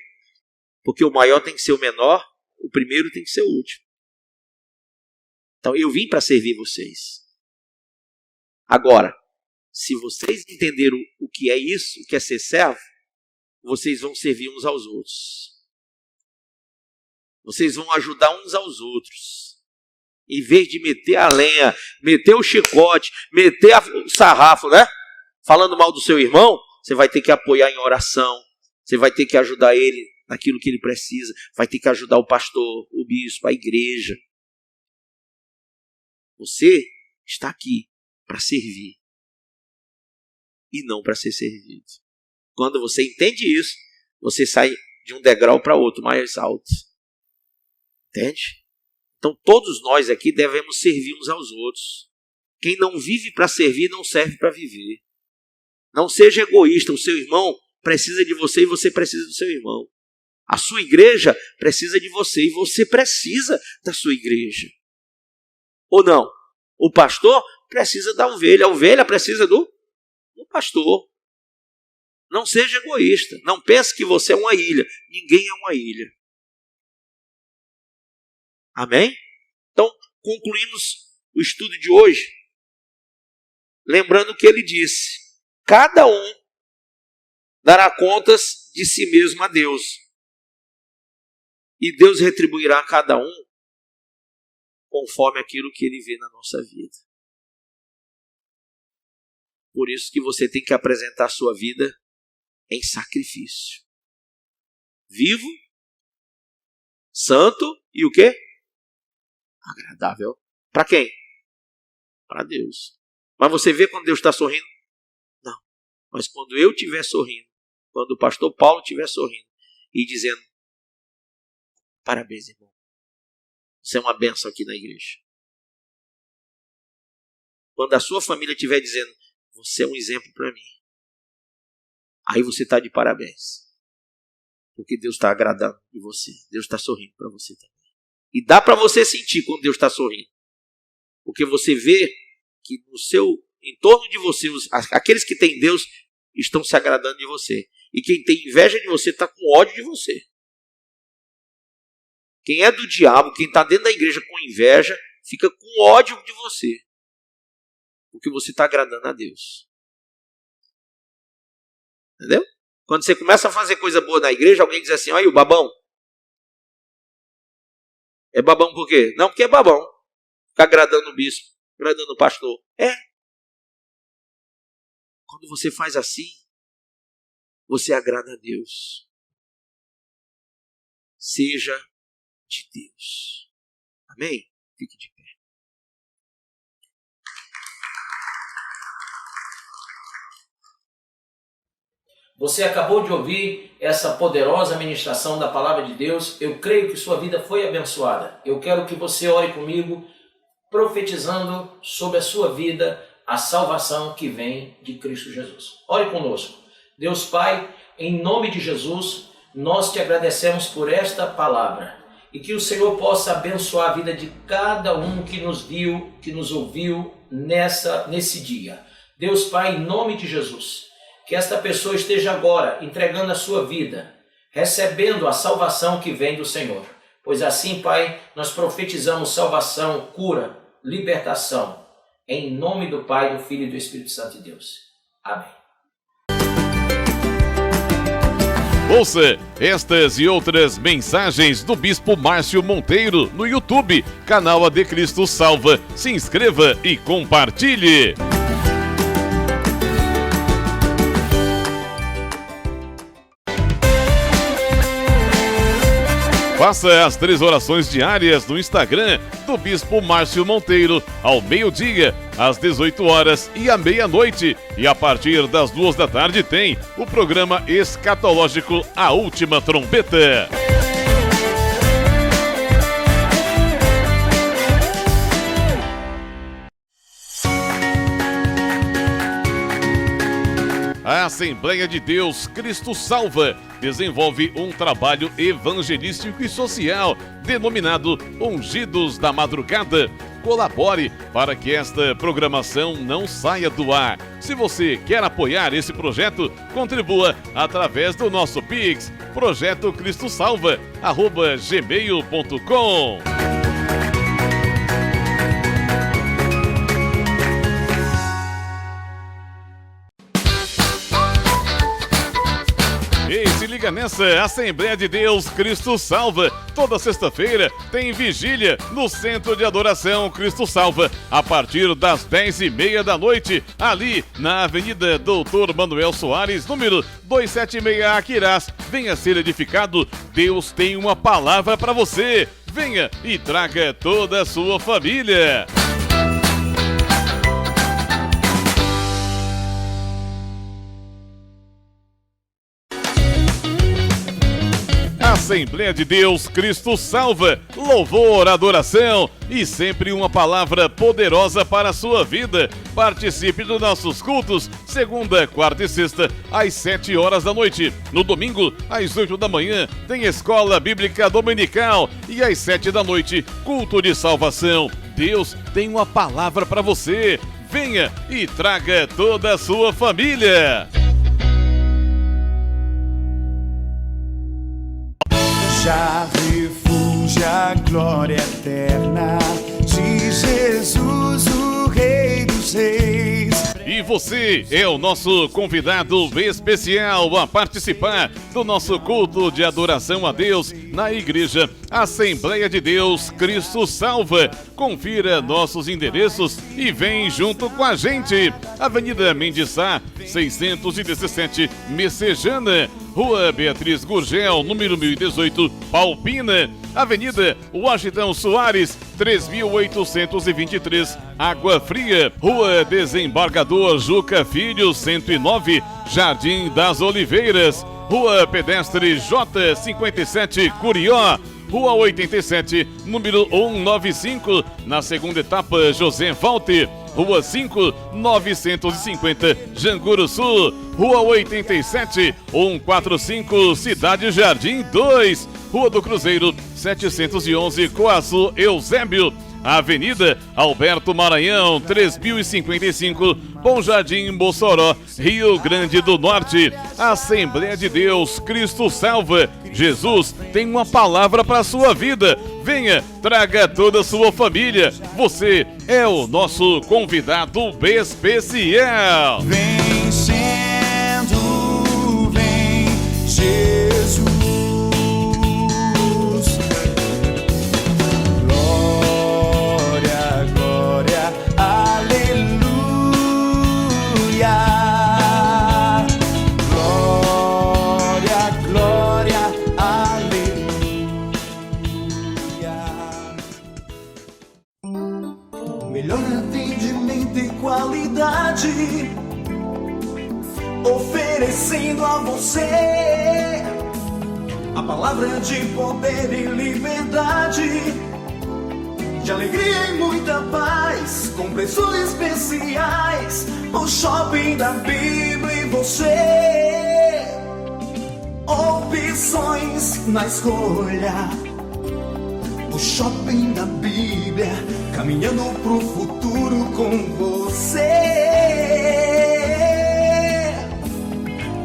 Speaker 7: Porque o maior tem que ser o menor, o primeiro tem que ser o último. Então, eu vim para servir vocês. Agora, se vocês entenderam o que é isso, o que é ser servo, vocês vão servir uns aos outros. Vocês vão ajudar uns aos outros. Em vez de meter a lenha, meter o chicote, meter o sarrafo, né? Falando mal do seu irmão, você vai ter que apoiar em oração. Você vai ter que ajudar ele naquilo que ele precisa. Vai ter que ajudar o pastor, o bispo, a igreja. Você está aqui para servir e não para ser servido. Quando você entende isso, você sai de um degrau para outro mais alto. Entende? Então todos nós aqui devemos servir uns aos outros. Quem não vive para servir não serve para viver. Não seja egoísta. O seu irmão precisa de você e você precisa do seu irmão. A sua igreja precisa de você e você precisa da sua igreja. Ou não? O pastor precisa da ovelha. A ovelha precisa do pastor. Não seja egoísta. Não pense que você é uma ilha. Ninguém é uma ilha. Amém? Então, concluímos o estudo de hoje lembrando o que ele disse: cada um dará contas de si mesmo a Deus, e Deus retribuirá a cada um conforme aquilo que ele vê na nossa vida. Por isso que você tem que apresentar a sua vida em sacrifício. Vivo, santo e o quê? Agradável. Para quem? Para Deus. Mas você vê quando Deus está sorrindo? Não. Mas quando eu estiver sorrindo, quando o pastor Paulo estiver sorrindo e dizendo: parabéns, irmão, você é uma bênção aqui na igreja. Quando a sua família estiver dizendo: você é um exemplo para mim, aí você está de parabéns. Porque Deus está agradando de você. Deus está sorrindo para você também. E dá para você sentir quando Deus está sorrindo. Porque você vê que em torno de você, aqueles que têm Deus estão se agradando de você. E quem tem inveja de você está com ódio de você. Quem é do diabo, quem está dentro da igreja com inveja, fica com ódio de você. Porque você está agradando a Deus. Entendeu? Quando você começa a fazer coisa boa na igreja, alguém diz assim: olha aí o babão. É babão por quê? Não, porque é babão. Fica agradando o bispo, agradando o pastor. É. Quando você faz assim, você agrada a Deus. Seja de Deus. Amém? Fique de pé.
Speaker 8: Você acabou de ouvir essa poderosa ministração da Palavra de Deus. Eu creio que sua vida foi abençoada. Eu quero que você ore comigo, profetizando sobre a sua vida a salvação que vem de Cristo Jesus. Ore conosco. Deus Pai, em nome de Jesus, nós te agradecemos por esta palavra. E que o Senhor possa abençoar a vida de cada um que nos viu, que nos ouviu nesse dia. Deus Pai, em nome de Jesus, que esta pessoa esteja agora entregando a sua vida, recebendo a salvação que vem do Senhor. Pois assim, Pai, nós profetizamos salvação, cura, libertação, em nome do Pai, do Filho e do Espírito Santo de Deus. Amém.
Speaker 5: Ouça estas e outras mensagens do Bispo Márcio Monteiro no YouTube, canal AD Cristo Salva. Se inscreva e compartilhe. Faça as 3 orações diárias no Instagram do Bispo Márcio Monteiro, ao meio-dia, às 18 horas e à meia-noite. E a partir das 2 da tarde tem o programa escatológico A Última Trombeta. A Assembleia de Deus Cristo Salva desenvolve um trabalho evangelístico e social denominado Ungidos da Madrugada. Colabore para que esta programação não saia do ar. Se você quer apoiar esse projeto, contribua através do nosso Pix, projetocristosalva@gmail.com. Ei, se liga nessa, Assembleia de Deus Cristo Salva. Toda sexta-feira tem vigília no Centro de Adoração Cristo Salva, a partir das 10h30 da noite, ali na Avenida Doutor Manuel Soares, número 276, Aquirás. Venha ser edificado, Deus tem uma palavra para você. Venha e traga toda a sua família. Assembleia de Deus Cristo Salva, louvor, adoração e sempre uma palavra poderosa para a sua vida. Participe dos nossos cultos, segunda, quarta e sexta, às 7 horas da noite. No domingo, às 8 da manhã, tem Escola Bíblica Dominical e às 7 da noite, culto de salvação. Deus tem uma palavra para você. Venha e traga toda a sua família.
Speaker 1: Já refúgio a glória eterna de Jesus, o Rei dos Reis.
Speaker 5: E você é o nosso convidado especial a participar do nosso culto de adoração a Deus na Igreja Assembleia de Deus Cristo Salva. Confira nossos endereços e vem junto com a gente. Avenida Mendes Sá, 617, Messejana. Rua Beatriz Gurgel, número 1018, Palpina. Avenida Washington Soares, 3823, Água Fria. Rua Desembargador Juca Filho, 109, Jardim das Oliveiras. Rua Pedestre J57, Curió. Rua 87, número 195, na segunda etapa, José Walter. Rua 5, 950, Janguru Sul. Rua 87, 145, Cidade Jardim 2. Rua do Cruzeiro, 711, Coaçu, Eusébio. Avenida Alberto Maranhão, 3055, Bom Jardim, Mossoró, Rio Grande do Norte. Assembleia de Deus Cristo Salva. Jesus tem uma palavra para a sua vida. Venha, traga toda a sua família. Você é o nosso convidado especial.
Speaker 1: Vem sendo, vem Jesus. Glória, glória, aleluia. Glória, glória, aleluia. Melhor atendimento e qualidade, oferecendo a você a palavra de poder e liberdade, de alegria e muita paz, com preços especiais. O Shopping da Bíblia e você, opções na escolha. O Shopping da Bíblia, caminhando pro futuro com você.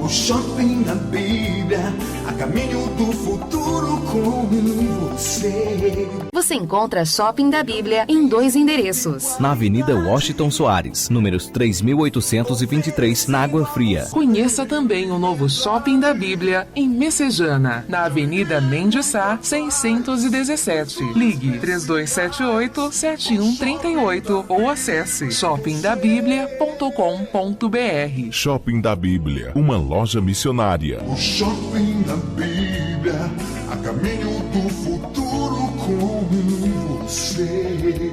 Speaker 1: O Shopping da Bíblia, a caminho do futuro com você.
Speaker 2: Você encontra Shopping da Bíblia em 2 endereços.
Speaker 3: Na Avenida Washington Soares, números 3823, na Água Fria.
Speaker 9: Conheça também o novo Shopping da Bíblia em Messejana, na Avenida Mendes Sá, 617. Ligue 3278-7138 ou acesse shoppingdabiblia.com.br.
Speaker 10: Shopping da Bíblia, uma loja missionária.
Speaker 1: O Shopping da Bíblia, a caminho do futuro com você.